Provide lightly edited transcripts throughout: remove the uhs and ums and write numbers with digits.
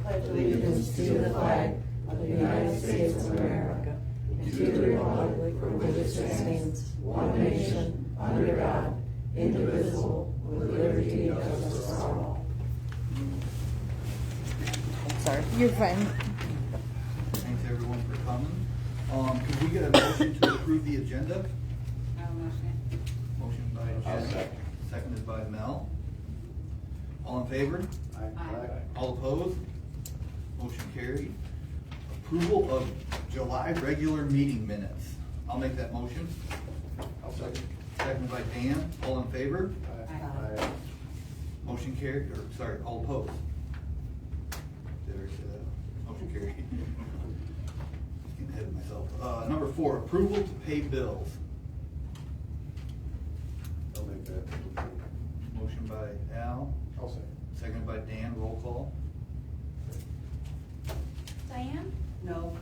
pledge allegiance to the flag of the United States of America and to the republic for which it stands, one nation, under God, indivisible, with liberty and justice for all. Sorry, you're fine. Thanks everyone for coming. Could we get a motion to approve the agenda? I'll motion it. Motion by Jen, seconded by Mel. All in favor? Aye. All opposed? Motion carried. Approval of July regular meeting minutes. I'll make that motion. I'll second. Seconded by Dan. All in favor? Aye. Motion carried, or sorry, all opposed? Did I already say that? Motion carried. Getting ahead of myself. Number 4, approval to pay bills. I'll make that. Motion by Al, I'll second. seconded by Dan. Roll call. Diane? No.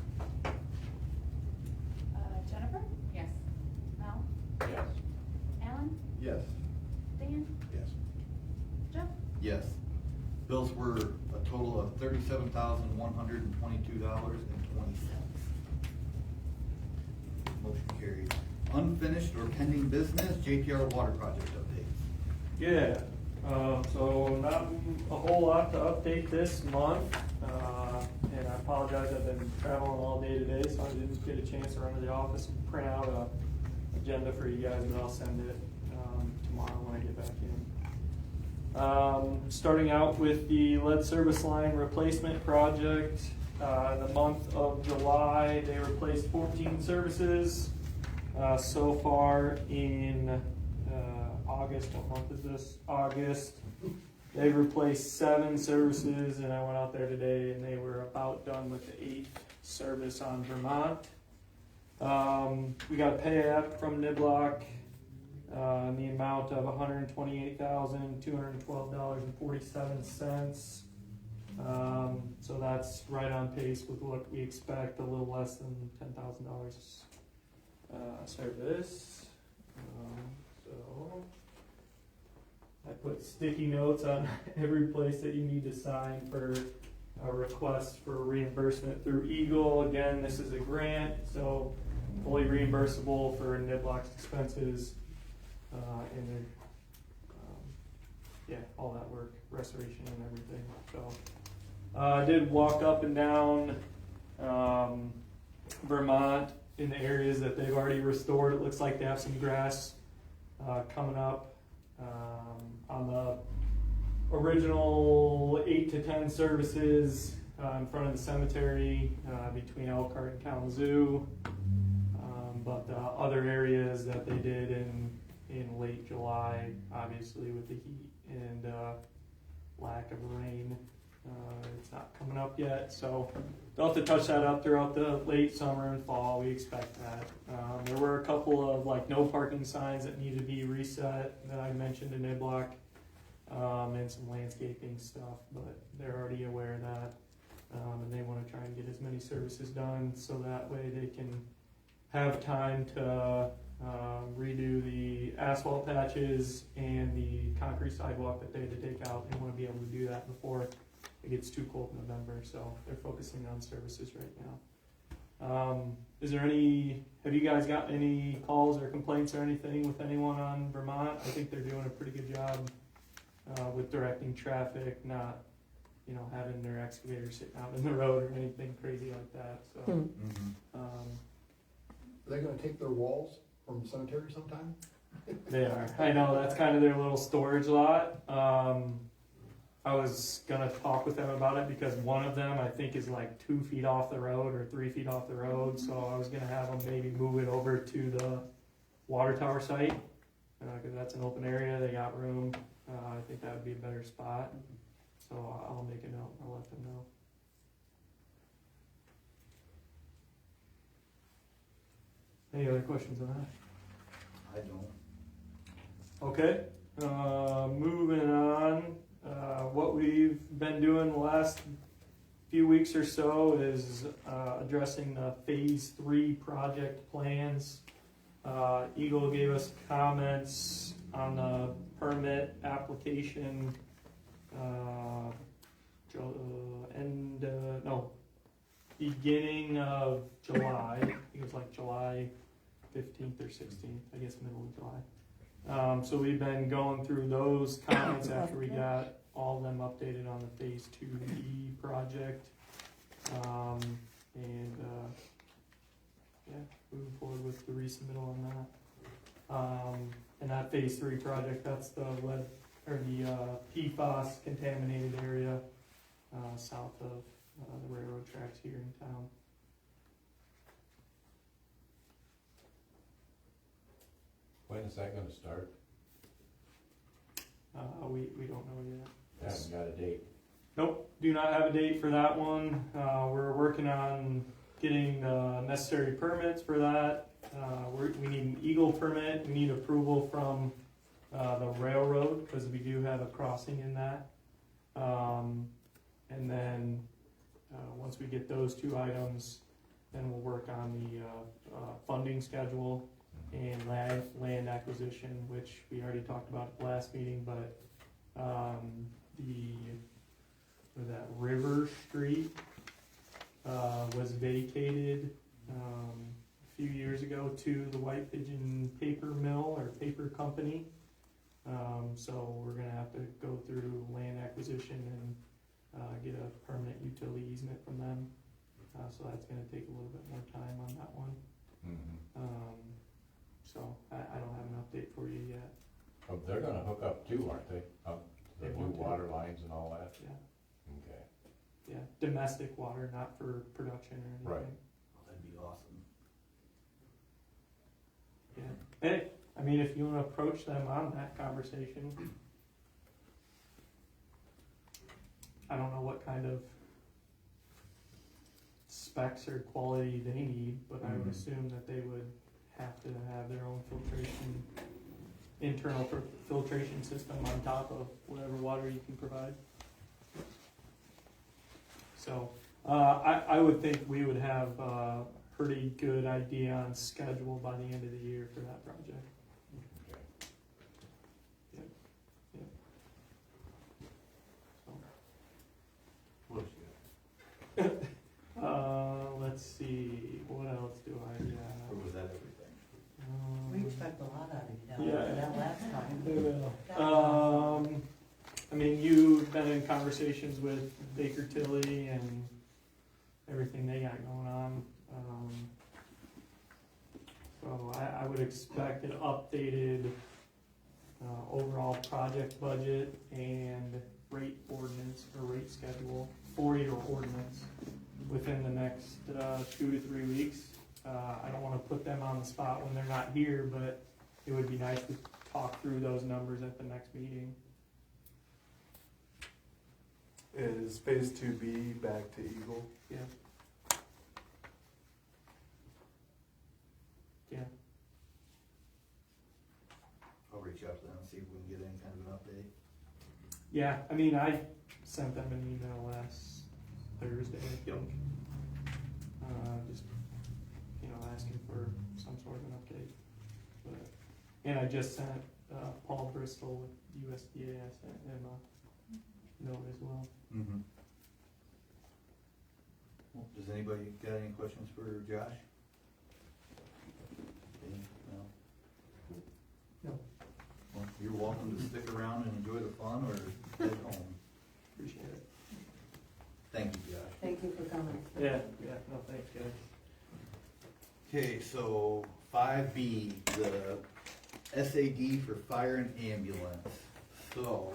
Jennifer? Yes. Mel? Yes. Alan? Yes. Dan? Yes. Jeff? Yes. Bills were a total of $37,122.20. Motion carried. Unfinished or pending business, JPR water project updates. Yeah, so not a whole lot to update this month, and I apologize, I've been traveling all day today, so I didn't get a chance to run to the office and print out a agenda for you guys, but I'll send it tomorrow when I get back in. Starting out with the lead service line replacement project, in the month of July, they replaced 14 services. So far in August, what month is this? August. They've replaced 7 services, and I went out there today and they were about done with the 8th service on Vermont. We got a pay app from Niblock in the amount of $128,212.47. So that's right on pace with what we expect, a little less than $10,000 service. So I put sticky notes on every place that you need to sign for a request for reimbursement through Eagle. Again, this is a grant, so fully reimbursable for Niblock's expenses, and then, yeah, all that work, restoration and everything. So I did walk up and down Vermont in the areas that they've already restored. It looks like they have some grass coming up on the original 8 to 10 services in front of the cemetery between Elkhart and Kalamazoo. But the other areas that they did in late July, obviously with the heat and lack of rain, it's not coming up yet, so they'll have to touch that up throughout the late summer and fall. We expect that. There were a couple of like no parking signs that need to be reset that I mentioned in Niblock, and some landscaping stuff, but they're already aware of that, and they want to try and get as many services done so that way they can have time to redo the asphalt patches and the concrete sidewalk that they had to take out. They want to be able to do that before it gets too cold in November, so they're focusing on services right now. Have you guys got any calls or complaints or anything with anyone on Vermont? I think they're doing a pretty good job with directing traffic, not, having their excavator sitting out in the road or anything crazy like that, so. Are they gonna take their walls from the cemetery sometime? They are. I know, that's kind of their little storage lot. I was gonna talk with them about it because one of them I think is like 2 feet off the road or 3 feet off the road, so I was gonna have them maybe move it over to the water tower site, because that's an open area, they got room. I think that would be a better spot, so I'll make a note, I'll let them know. Any other questions on that? I don't. Okay, moving on. What we've been doing the last few weeks or so is addressing the phase 3 project plans. Eagle gave us comments on the permit application end beginning of July. I think it was like July 15th or 16th, I guess middle of July. So we've been going through those comments after we got all of them updated on the Phase 2B project. Yeah, moving forward with the resubmittal on that. And that Phase 3 project, that's the lead, or the PFAS contaminated area south of the railroad tracks here in town. When is that gonna start? We don't know yet. Haven't got a date. Nope, do not have a date for that one. We're working on getting the necessary permits for that. We need an Eagle permit, we need approval from the railroad, because we do have a crossing in that. And then, once we get those two items, then we'll work on the funding schedule and land acquisition, which we already talked about at the last meeting, but that River Street was vacated a few years ago to the White Pigeon paper mill or paper company. So we're gonna have to go through land acquisition and get a permanent utility easement from them. So that's gonna take a little bit more time on that one. So I don't have an update for you yet. Oh, they're gonna hook up too, aren't they? Up the They new want to. water lines and all that? Yeah, Okay. yeah, domestic water, not for production or anything. Right. Oh, that'd be awesome. Yeah. Hey, I mean, if you wanna approach them on that conversation, I don't know what kind of specs or quality they need, but I would Mhm. assume that they would have to have their own internal filtration system on top of whatever water you can provide. So, I would think we would have a pretty good idea on schedule by the end of the year for that project. Okay. So, What else you let's see, what else do I got? Or have? was that everything? We expect a lot out of you down Yeah. there that last time. We will. I mean, you've been in conversations with Baker Tilly and everything they got going on. So I would expect an updated overall project budget and rate ordinance or rate schedule for your ordinance within the next 2 to 3 weeks. I don't wanna put them on the spot when they're not here, but it would be nice to talk through those numbers at the next meeting. Is Phase 2B back to Eagle? Yeah. Yeah, I'll reach out to them and see if we can get any kind of an update. yeah, I mean, I sent them an email last Thursday, I think. Just, asking for some sort of an update. And I just sent Paul Bristol with USDA, I sent him a note as well. Mm-hmm. Well, does anybody got any questions for Josh? Any? No? No. Well, you're welcome to stick around and enjoy the fun or head home. Appreciate it. Thank you, Josh. Thank you for coming. Yeah, no, thanks, guys. Okay, so 5B, the SAD for fire and ambulance. So,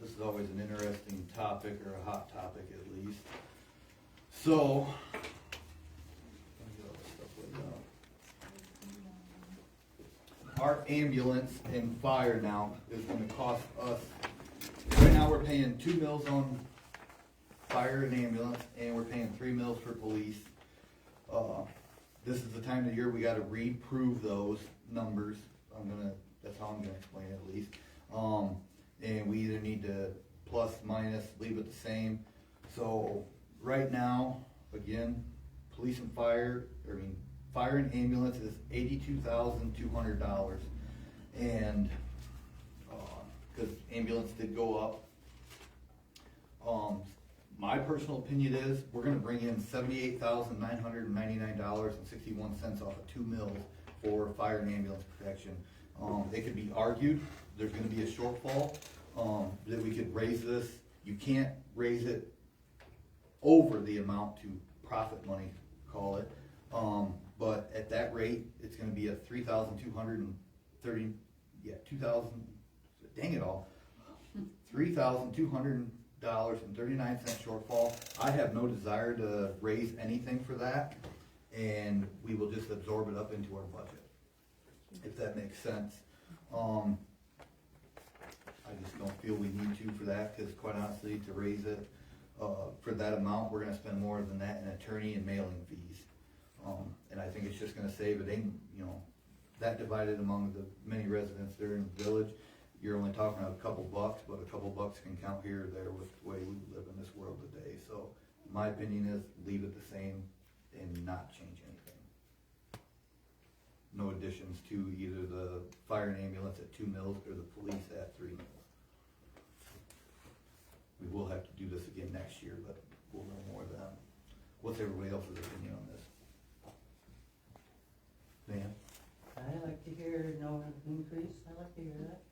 this is always an interesting topic, or a hot topic at least. So, let me get all this stuff laid out. Our ambulance and fire now is gonna cost us, right now we're paying 2 mils on fire and ambulance, and we're paying 3 mils for police. This is the time of the year we gotta reprove those numbers. That's how I'm gonna explain it at least. And we either need to plus, minus, leave it the same. So, right now, again, police and fire and ambulance is $82,200. And, cause ambulance did go up. My personal opinion is, we're gonna bring in $78,999.61 off of 2 mills for fire and ambulance protection. It could be argued, there's gonna be a shortfall, that we could raise this. You can't raise it over the amount to profit money, call it. But at that rate, it's gonna be a $3,230, dang it all, $3,200.39 shortfall. I have no desire to raise anything for that, and we will just absorb it up into our budget, if that makes sense. I just don't feel we need to for that, because quite honestly, to raise it, for that amount, we're gonna spend more than that in attorney and mailing fees. And I think it's just gonna save, it ain't, that divided among the many residents there in the village, you're only talking a couple bucks, but a couple bucks can count here or there with the way we live in this world today. So my opinion is leave it the same and not change anything. No additions to either the fire and ambulance at 2 mills or the police at 3 mills. We will have to do this again next year, but we'll know more then. What's everybody else's opinion on this? Dan? I like to hear no increase, I like to hear that.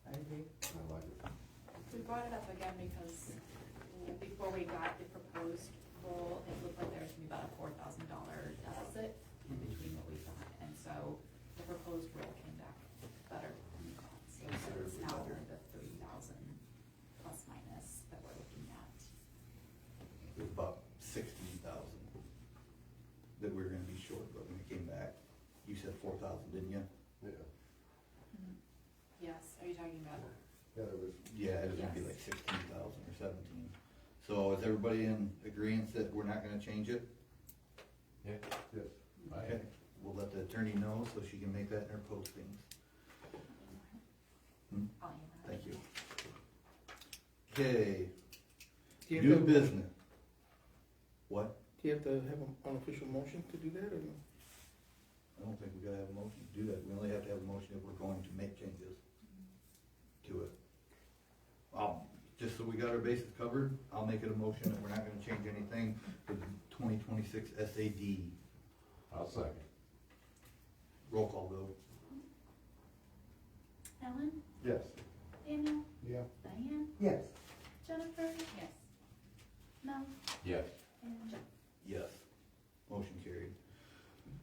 I agree. I like it. We brought it up again because before we got the proposed roll, it looked like there was gonna be about a $4,000 deficit in between what we thought. And so the proposed roll came back better than we thought. So it's now in the 3,000 plus minus that we're looking at. It was about 16,000 that we were gonna be short, but when we came back, you said 4,000, didn't you? Yeah, Yes, are you talking about? yeah, there was, Yeah, it was gonna be Yes. like 16,000 or 17. So is everybody in agreement that we're not gonna change it? Yeah, yes. Okay, we'll let the attorney know so she can make that in her postings. I'll email it. Thank you. Okay, Do you new have to, business. What? do you have to have an unofficial motion to do that, or no? I don't think we gotta have a motion to do that. We only have to have a motion if we're going to make changes to it. Just so we got our bases covered, I'll make it a motion that we're not gonna change anything for the 2026 SAD. I'll second. Roll call vote. Ellen, Yes. Daniel, Yeah. Diane, Yes. Jennifer, Yes. Mel, Yes. and Jeff. Yes. Motion carried.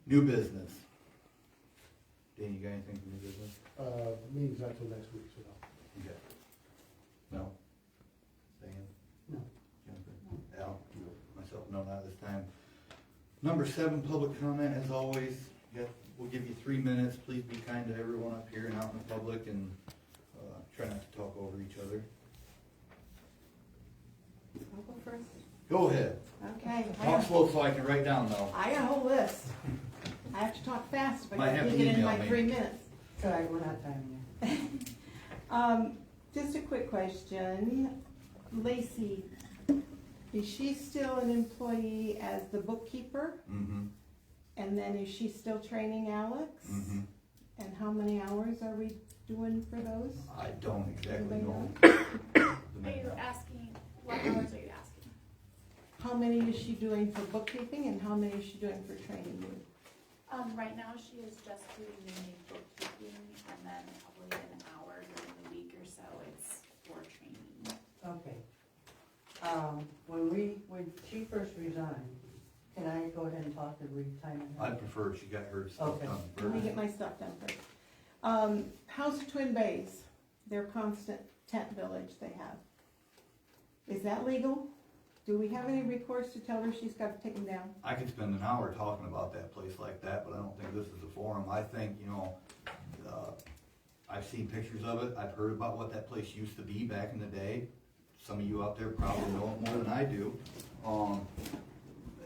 New business. Dan, you got anything for new business? Meeting's not till next week, so no. Okay. No? Dan? No. Jennifer? Al? Myself, no, not this time. Number 7, public comment, as always. We'll give you 3 minutes. Please be kind to everyone up here and out in the public, and try not to talk over each other. I'll go first. Go ahead. Okay. Talk slow so I can write down though. I got a whole list. I have to talk fast, but Might I have can to get in email my me. 3 minutes. Sorry, we're not timing you. Just a quick question. Lacey, is she still an employee as the bookkeeper? Mm-hmm, And then is she still training Alex? mm-hmm. And how many hours are we doing for those? I don't exactly Anybody know. Are you asking, what hours are you asking? How many is she doing for bookkeeping and how many is she doing for training you? Right now, she is just doing mainly bookkeeping, and then probably an hour during the week or so, it's for training. Okay. When she first resigned, can I go ahead and talk to retirement? I'd prefer she got her stuff Okay. done Let me first. get my stuff done first. House of Twin Bays, their constant tent village they have. Is that legal? Do we have any recourse to tell her she's got to take them down? I could spend an hour talking about that place like that, but I don't think this is the forum. I think, I've seen pictures of it. I've heard about what that place used to be back in the day. Some of you out there probably know it more than I do.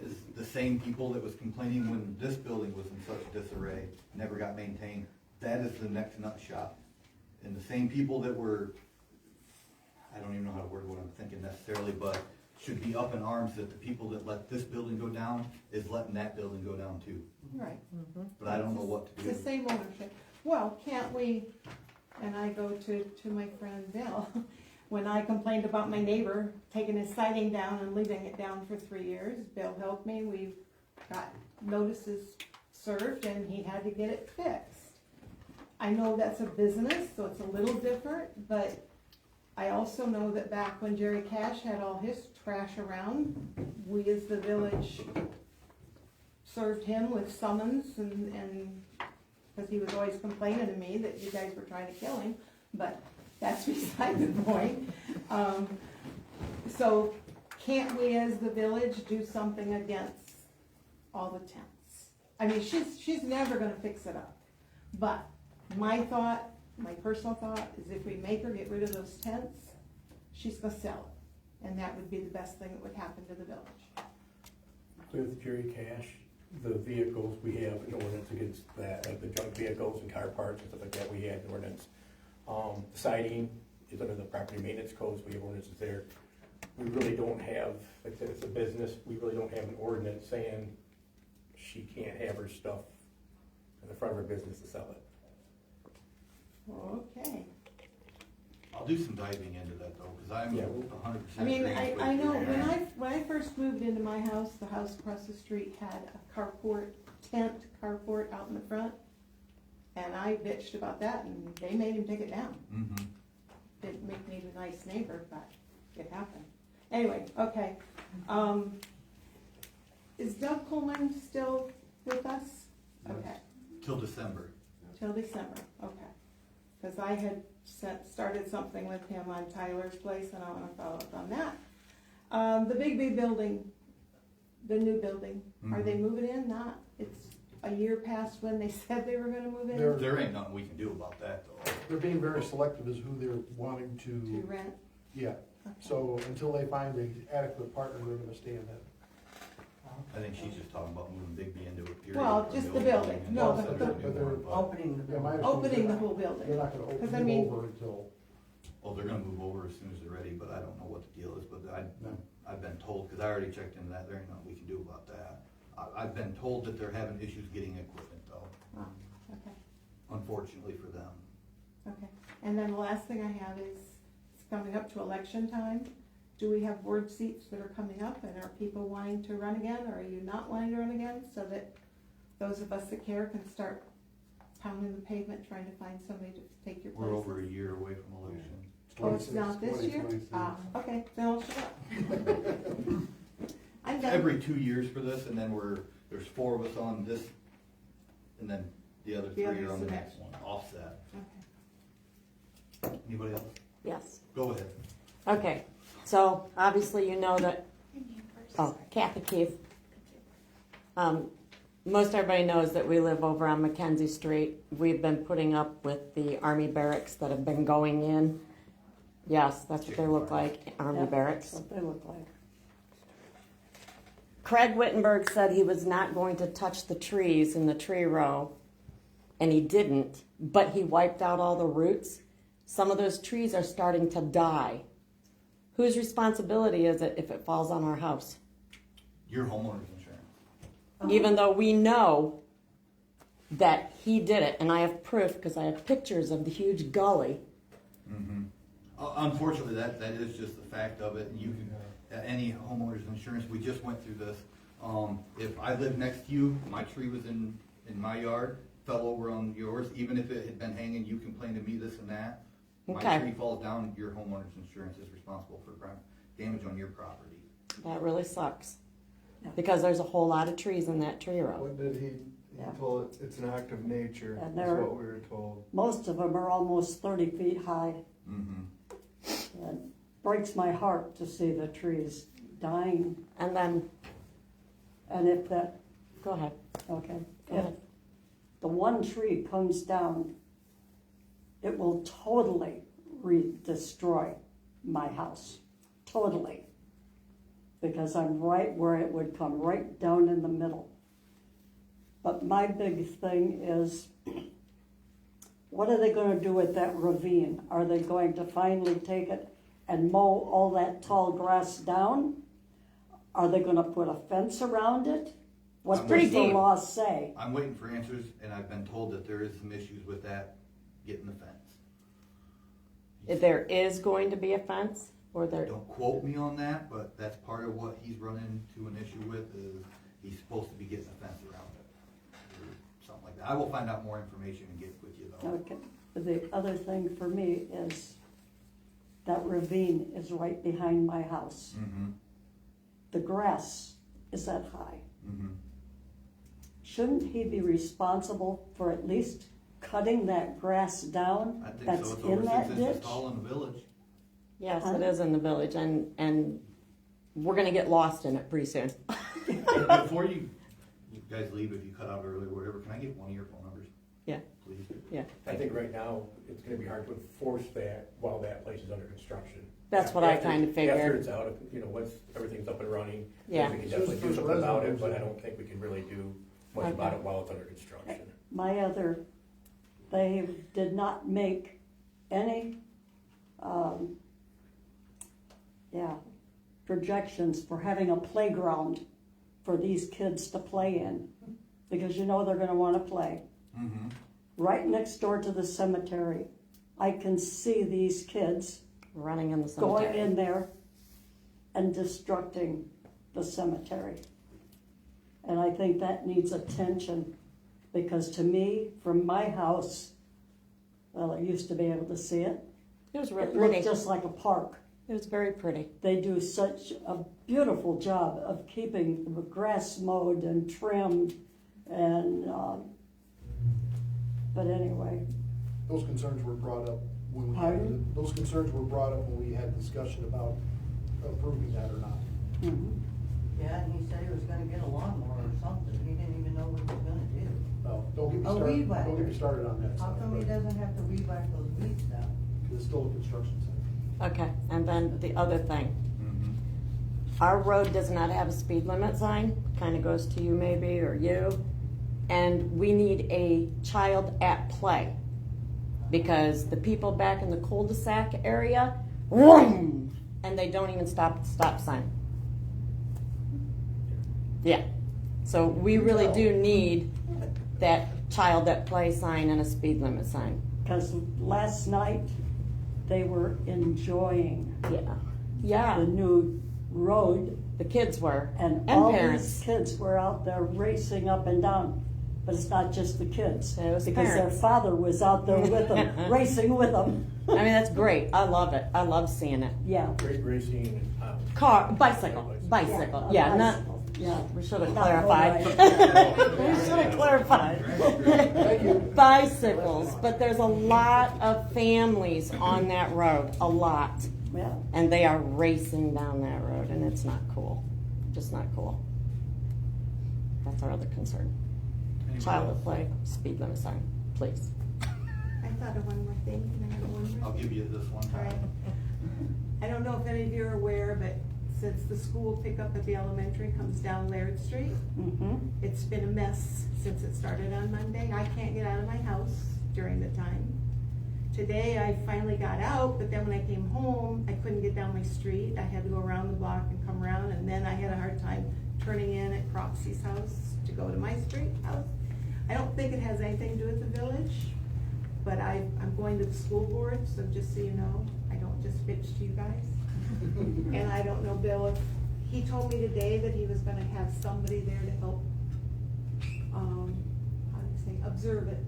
Is the same people that was complaining when this building was in such disarray, never got maintained. That is the next nut shop. And the same people that were, I don't even know how to word what I'm thinking necessarily, but should be up in arms that the people that let this building go down is letting that building go down too. Right. But I don't know what to It's do. the same ownership. Well, can't we, and I go to my friend Bill, When I complained about my neighbor taking his siding down and leaving it down for 3 years, Bill helped me, we got notices served and he had to get it fixed. I know that's a business, so it's a little different, but I also know that back when Jerry Cash had all his trash around, we as the village served him with summons and, because he was always complaining to me that you guys were trying to kill him, but that's beside the point. So can't we as the village do something against all the tents? I mean, she's never gonna fix it up, but my thought, my personal thought, is if we make her get rid of those tents, she's gonna sell it, and that would be the best thing that would happen to the village. With Jerry Cash, the vehicles, we have an ordinance against that, like the junk vehicles and car parts and stuff like that, we had an ordinance. Siding is under the property maintenance codes, we have ordinances there. We really don't have, like I said, it's a business, we really don't have an ordinance saying she can't have her stuff in the front of her business to sell it. Okay. I'll do some diving into that though, cause I'm Yeah. 100% I mean, agreeing with I you know, there. when I first moved into my house, the house across the street had a tent carport out in the front. And I bitched about that and they made him take it down. Mhm. Didn't make me a nice neighbor, but it happened. Anyway, okay. Is Doug Coleman still with us? Okay, Till December. till December, okay. Cause I had started something with him on Tyler's place and I wanna follow up on that. The Big building, the new building, are they moving in? Not, it's a year past when they said they were gonna move in? There ain't nothing we can do about that though. They're being very selective as who they're wanting To rent? yeah. Okay. So until they find an adequate partner, they're gonna stay in that. I think she's just talking about moving Bigby into a period. Well, for just the new building. and No, then but send her a but new they're one, but- Opening the Yeah, my building. Opening the understanding whole is building. they're not gonna Because I open mean- it over until, Oh, they're gonna move over as soon as they're ready, but I don't know what the deal is, but No. I've been told, cause I already checked into that, there ain't nothing we can do about that. I've been told that they're having issues getting equipment though, Oh, okay. unfortunately for them. Okay, and then the last thing I have is, it's coming up to election time. Do we have board seats that are coming up, and are people wanting to run again, or are you not wanting to run again? So that those of us that care can start pounding the pavement, trying to find somebody to take your place. We're over a year away from election. Oh, it's not this year? 2026. Ah, okay, then I'll shut up. I'm done. Every 2 years for this, and then there's 4 of us on this, and then the other 3 others are on the the next one, offset. Okay. Anybody else? Yes. Go ahead. Okay, so obviously you know that, Your name first. oh, Kathy Keefe. Most everybody knows that we live over on Mackenzie Street. We've been putting up with the army barracks that have been going in. Yes, that's what they look like, army barracks. That's what they look like. Craig Wittenberg said he was not going to touch the trees in the tree row, and he didn't, but he wiped out all the roots. Some of those trees are starting to die. Whose responsibility is it if it falls on our house? Your homeowner's insurance. Even though we know that he did it, and I have proof because I have pictures of the huge gully. Mm-hmm. Unfortunately, that is just the fact of it, and you can, any homeowner's insurance, we just went through this. If I lived next to you, my tree was in my yard, fell over on yours, even if it had been hanging, you complained to me this and that. My Okay. tree falls down, your homeowner's insurance is responsible for damage on your property. That really sucks. Yeah. Because there's a whole lot of trees in that tree row. What did he Yeah. told it, it's an act of nature, And is they're- what we were told. Most of them are almost 30 feet high. Mm-hmm. It breaks my heart to see the trees dying. And then, And if that, go ahead. okay, Go if ahead. the one tree comes down, it will totally destroy my house. Totally. Because I'm right where it would come, right down in the middle. But my big thing is, what are they gonna do with that ravine? Are they going to finally take it and mow all that tall grass down? Are they gonna put a fence around it? What It's pretty does the deep. law say? I'm waiting for answers, and I've been told that there is some issues with that, getting the fence. there is going to be a fence, or there, Don't quote me on that, but that's part of what he's running into an issue with, is he's supposed to be getting a fence around it, or something like that. I will find out more information and get with you though. Okay, the other thing for me is that ravine is right behind my house. Mm-hmm, The grass is that high. mm-hmm. Shouldn't he be responsible for at least cutting that grass down I think that's so, it's in over that 6 inches ditch? tall in the village. yes, it is in the village, and we're gonna get lost in it pretty soon. Before you guys leave, if you cut out early or whatever, can I get one of your phone numbers? Yeah. Please? Yeah, I think right now, it's gonna be hard to enforce that while that place is under construction. that's what I After- kinda After figured. it's out, you know, once everything's up and running, Yeah. then we can definitely do something about it, but I don't think we can really do much about it while it's under construction. My other, they did not make any, projections for having a playground for these kids to play in, because you know they're gonna wanna play. Mm-hmm. Right next door to the cemetery, I can see these kids Running in the going cemetery. in there and destructing the cemetery. And I think that needs attention, because to me, from my house, well, I used to be able to see it. It was real It pretty. looked just like a park. It was very pretty. They do such a beautiful job of keeping the grass mowed and trimmed and, but anyway, Those concerns were brought up when we Pardon? had, those concerns were brought up when we had discussion about approving that or not. mhm. Yeah, and he said he was gonna get a lawnmower or something, he didn't even know what he was gonna do. Don't get me A started, weed whacker. don't get me started on that How stuff. come he doesn't have to weed whack those weeds down? It's still a construction site. Okay, and then the other thing, Mm-hmm. our road does not have a speed limit sign, kinda goes to you maybe, or you. And we need a child at play, because the people back in the cul-de-sac area, vroom, and they don't even stop at the stop sign. Yeah, so we really do need that child at play sign and a speed limit sign. Because last night, they were enjoying Yeah. Yeah, the new road, the kids were, and and all parents. these kids were out there racing up and down. But it's not just the kids, It was because parents. their father was out there with them, racing with them. I mean, that's great. I love it. I love seeing it. Yeah. Great racing and, Bicycle. a Yeah, not, bicycle, yeah. we should have Not clarified. motorized. We should have clarified. Thank you. Bicycles, but there's a lot of families on that road, a lot. Yeah. And they are racing down that road, and it's not cool. Just not cool. That's our other concern. Child at play, speed limit sign, please. I thought of one more thing, can I have one more? I'll give you this one All right. time. I don't know if any of you are aware, but since the school pickup at the elementary comes down Laird Street, Mm-hmm. it's been a mess since it started on Monday. I can't get out of my house during the time. Today, I finally got out, but then when I came home, I couldn't get down my street. I had to go around the block and come around, and then I had a hard time turning in at Cropsy's house to go to my street house. I don't think it has anything to do with the village, but I'm going to the school board, so just so you know, I don't just bitch to you guys. And I don't know, Bill, if, he told me today that he was gonna have somebody there to help, how do you say, observe it.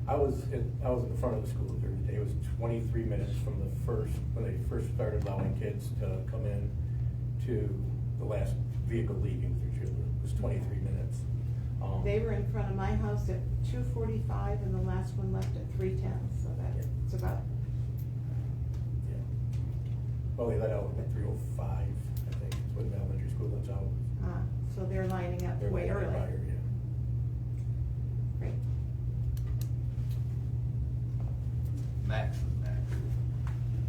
I was in the front of the school during the day. It was 23 minutes from when they first started allowing kids to come in to the last vehicle leaving through children. It was 23 minutes. They were in front of my house at 2:45 and the last one left at 3:10, so that's about, Yeah. Well, they let out at 3:05, I think, is when the elementary school lets out. so they're lining up They're way lining early. up higher, yeah. Great. Max is next.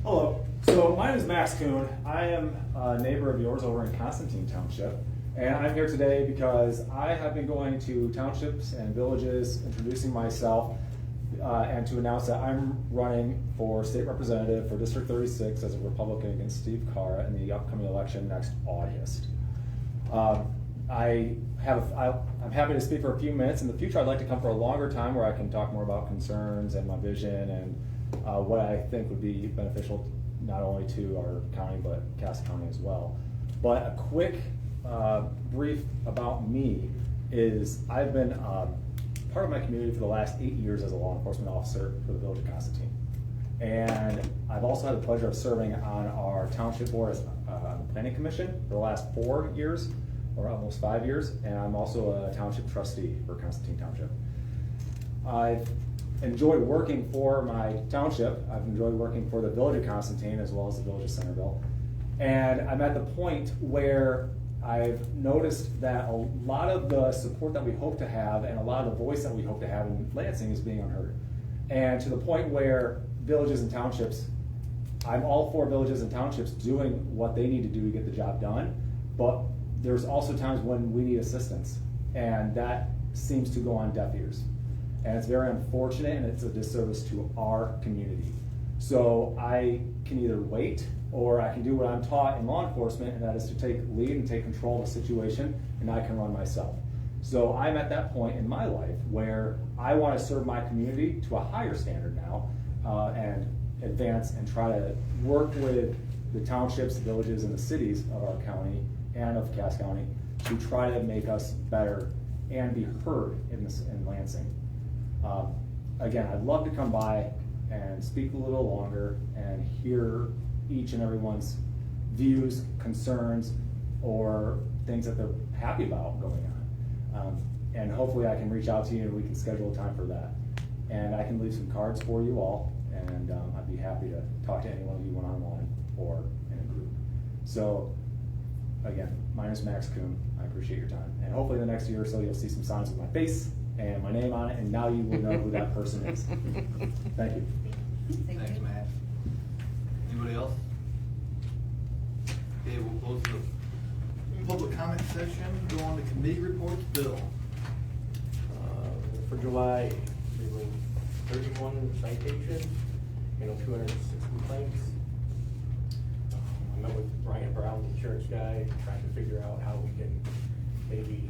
Hello. So my name is Max Kuhn. I am a neighbor of yours over in Constantine Township. And I'm here today because I have been going to townships and villages, introducing myself, and to announce that I'm running for state representative for District 36 as a Republican against Steve Carra in the upcoming election next August. I'm happy to speak for a few minutes. In the future, I'd like to come for a longer time where I can talk more about concerns and my vision and what I think would be beneficial not only to our county, but Cass County as well. But a quick brief about me is I've been part of my community for the last 8 years as a law enforcement officer for the Village of Constantine. And I've also had the pleasure of serving on our township board as planning commission for the last 4 years, or almost 5 years, and I'm also a township trustee for Constantine Township. I've enjoyed working for my township. I've enjoyed working for the Village of Constantine as well as the Village of Centerville. And I'm at the point where I've noticed that a lot of the support that we hope to have and a lot of the voice that we hope to have in Lansing is being unheard. And to the point where villages and townships, I'm all for villages and townships doing what they need to do to get the job done, but there's also times when we need assistance, and that seems to go on deaf ears. And it's very unfortunate, and it's a disservice to our community. So I can either wait, or I can do what I'm taught in law enforcement, and that is to take lead and take control of the situation, and I can run myself. So I'm at that point in my life where I want to serve my community to a higher standard now, and advance and try to work with the townships, villages, and the cities of our county and of Cass County to try to make us better and be heard in Lansing. Again, I'd love to come by and speak a little longer and hear each and everyone's views, concerns, or things that they're happy about going on. And hopefully I can reach out to you and we can schedule a time for that. And I can leave some cards for you all, and I'd be happy to talk to any one of you one-on-one or in a group. So again, my name is Max Kuhn. I appreciate your time. And hopefully in the next year or so you'll see some signs with my face and my name on it, and now you will know who that person is. Thank you. Thanks, Matt. Anybody else? Okay, we'll close the public comment section, go on to committee reports. Bill. For July, we were 31 citations, 206 complaints. I met with Brian Brown, the insurance guy, trying to figure out how we can maybe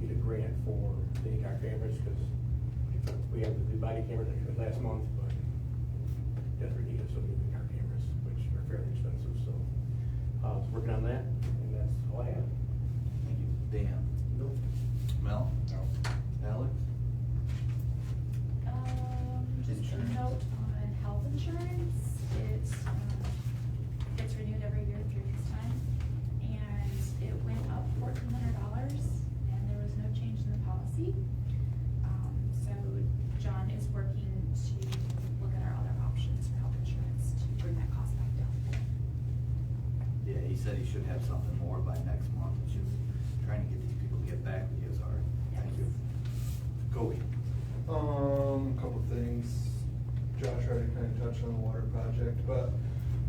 get a grant for the in-car cameras, because we have the body cameras that came last month, but desperately need some new in-car cameras, which are fairly expensive. So I was working on that, and that's all I have. Thank you. Dan. Nope. Mel. No. Alex. Just a note on health insurance, it's renewed every year through this time, and it went up $1,400, and there was no change in the policy. So John is working to look at our other options for health insurance to bring that cost back down. Yeah, he said he should have something more by next month. He's just trying to get these people to get back with you. Sorry. Thank you. Kobe. Couple things. Josh already kind of touched on the water project, but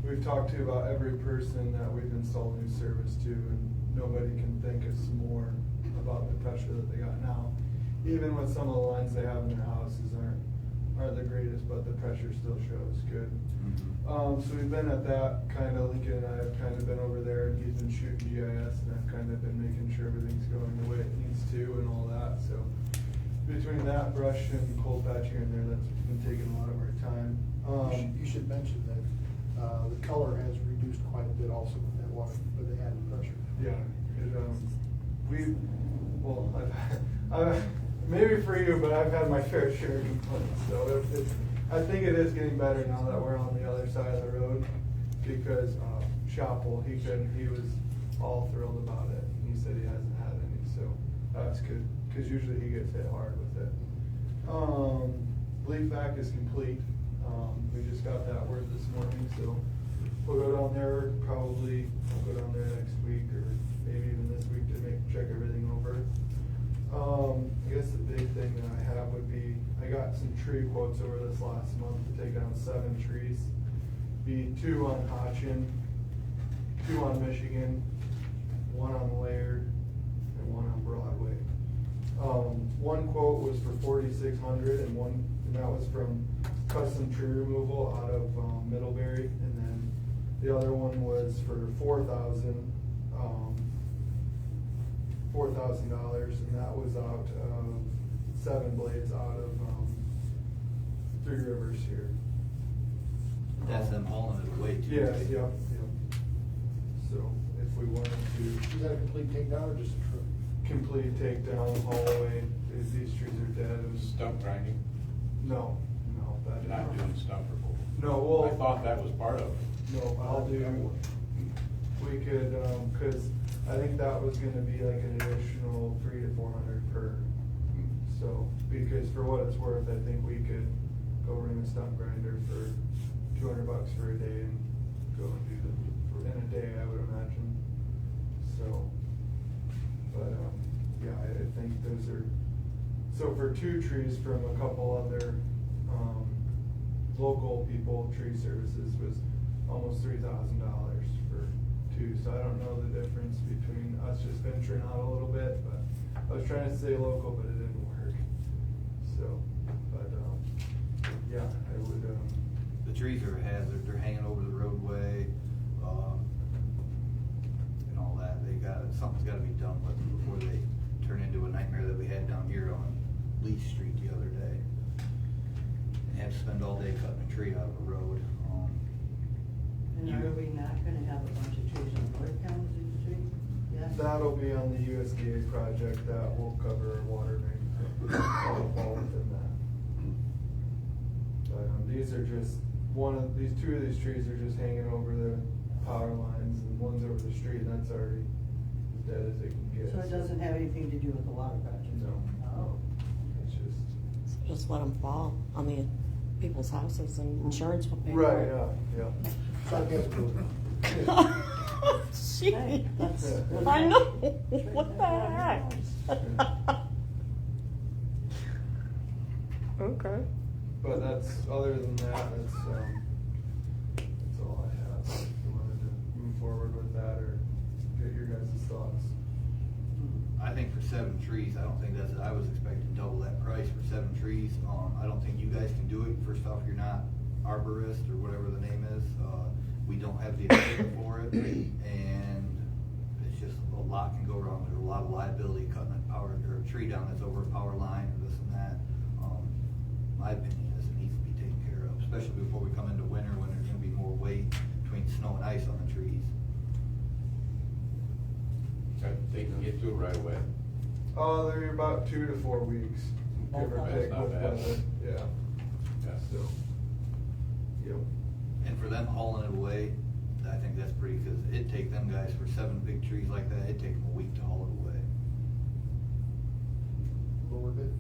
we've talked to about every person that we've installed new service to, and nobody can thank us more about the pressure that they got now. Even with some of the lines they have in their houses aren't the greatest, but the pressure still shows good. So we've been at that kind of, Lincoln and I have kind of been over there, and he's been shooting GIS, and I've kind of been making sure everything's going the way it needs to and all that. So between that brush and cold patch here and there, that's been taking a lot of our time. You should mention that the color has reduced quite a bit also with that water, with the added pressure. Yeah, I've maybe for you, but I've had my fair share of complaints. So I think it is getting better now that we're on the other side of the road, because Shoppel, he was all thrilled about it. He said he hasn't had any, so that's good, because usually he gets hit hard with it. Leak vac is complete. We just got that word this morning, so we'll go down there, probably we'll go down there next week, or maybe even this week, to check everything over. I guess the big thing that I have would be, I got some tree quotes over this last month to take down 7 trees. Be 2 on Hodgin, 2 on Michigan, 1 on Laird, and 1 on Broadway. One quote was for $4,600, and that was from custom tree removal out of Middlebury, and then the other one was for $4,000, and that was out of 7 blades out of 3 Rivers here. That's them hauling it away too. Yes, right? yep. So if we wanted to Is that a complete takedown or just a trim? complete takedown, haul away, if these trees are dead, it was, Stump grinding, no, that is not doing stump removal. No, I well, thought that was part of it. no, I'll do, we could, cause I think that was gonna be like an additional 300 to 400 per. So, because for what it's worth, I think we could go ring a stump grinder for $200 for a day and go and do in a day, I would imagine. So, but, yeah, I think those are, so for 2 trees from a couple other, local people, tree services was almost $3,000 for 2. So I don't know the difference between us just venturing out a little bit, but I was trying to stay local, but it didn't work. So, but, yeah, I would, The trees are a hazard, they're hanging over the roadway, and all that, something's gotta be done with them before they turn into a nightmare that we had down here on Lee Street the other day. And have to spend all day cutting a tree out of the road. And are we not gonna have a bunch of trees on North Kalamazoo Street? Yes? that'll be on the USDA project that will cover water main. That'll fall within that. But, these are just, two of these trees are just hanging over the power lines, and one's over the street, and that's already as dead as it can get. So it doesn't have anything to do with the water project? No. Oh. It's just. Just let them fall on the people's houses and insurance will pay for Right, it. yeah. Sarcasm. Gee, Hey, that's- I know, what the heck? Okay. But that's, other than that, that's all I have. If you wanted to move forward with that, or get your guys' thoughts. I think for 7 trees, I don't think I was expecting double that price for 7 trees. I don't think you guys can do it. First off, you're not arborist or whatever the name is. We don't have the equipment for it, and it's just a lot can go wrong. There's a lot of liability cutting a tree down that's over a power line or this and that. My opinion is it needs to be taken care of, especially before we come into winter when there's gonna be more weight between snow and ice on the trees. They can get to it right away. They're about 2 to 4 weeks, give or That's take not with bad. weather, yeah, Yeah. so. Yep. And for them hauling it away, I think that's pretty, because it'd take them guys for 7 big trees like that, it'd take them a week to haul it away. Lower bid.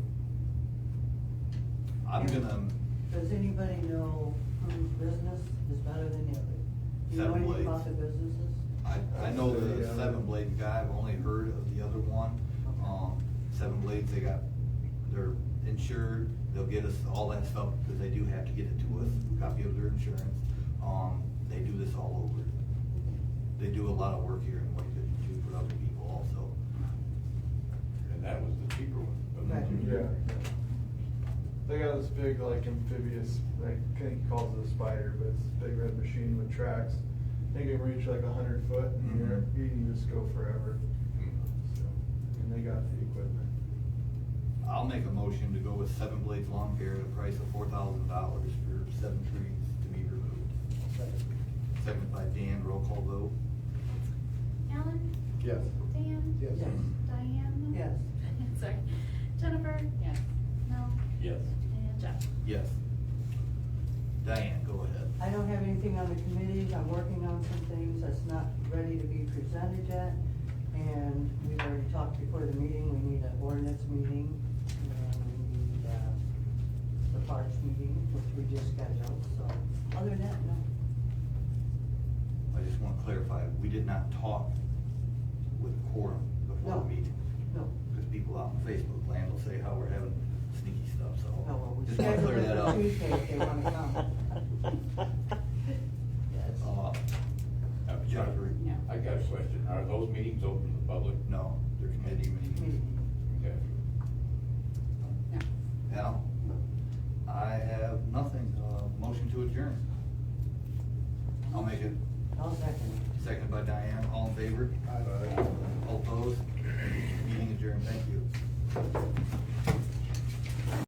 I'm gonna, Does anybody know whose business is better than the other? Do you know 7 anything Blades. about the businesses? I know the Yeah. 7 Blade guy, I've only heard of the other one. 7 Blades, they're insured, they'll get us all that stuff, because they do have to get it to us, a copy of their insurance. They do this all over. They do a lot of work here in White too for other people also. And that was the cheaper one. of the Right. two. Yeah. They got this big, like, amphibious, like, I think he calls it a spider, but it's a big red machine with tracks. They can reach like 100 foot in the air, you can just go forever. So, and they got the equipment. I'll make a motion to go with 7 Blades Lawn Care at a price of $4,000 for 7 trees to be removed. Second by Dan, roll call vote. Alan? Yes. Dan? Yes. Yes. Diane? Yes. Sorry. Jennifer? Yes. Mel? Yes. And Jeff? Yes. Diane, go ahead. I don't have anything on the committees, I'm working on some things that's not ready to be presented yet. And we've already talked before the meeting, we need an ordinance meeting, and we need, the parks meeting, which we just scheduled, so, other than that, no. I just want to clarify, we did not talk with quorum before No. the meeting. No. Because people out on Facebook land will say how we're having sneaky stuff, so. No, well, we Just want to scheduled clear it that for up. Tuesday if they wanna come. Yes. Jennifer? No. I got a question. Are those meetings open to the public? No, they're committee meetings. Meeting. Okay. No. Al? I have nothing, motion to adjourn. I'll make it. I'll second. Seconded by Diane, all in favor? Aye. All opposed? Meeting adjourned, thank you.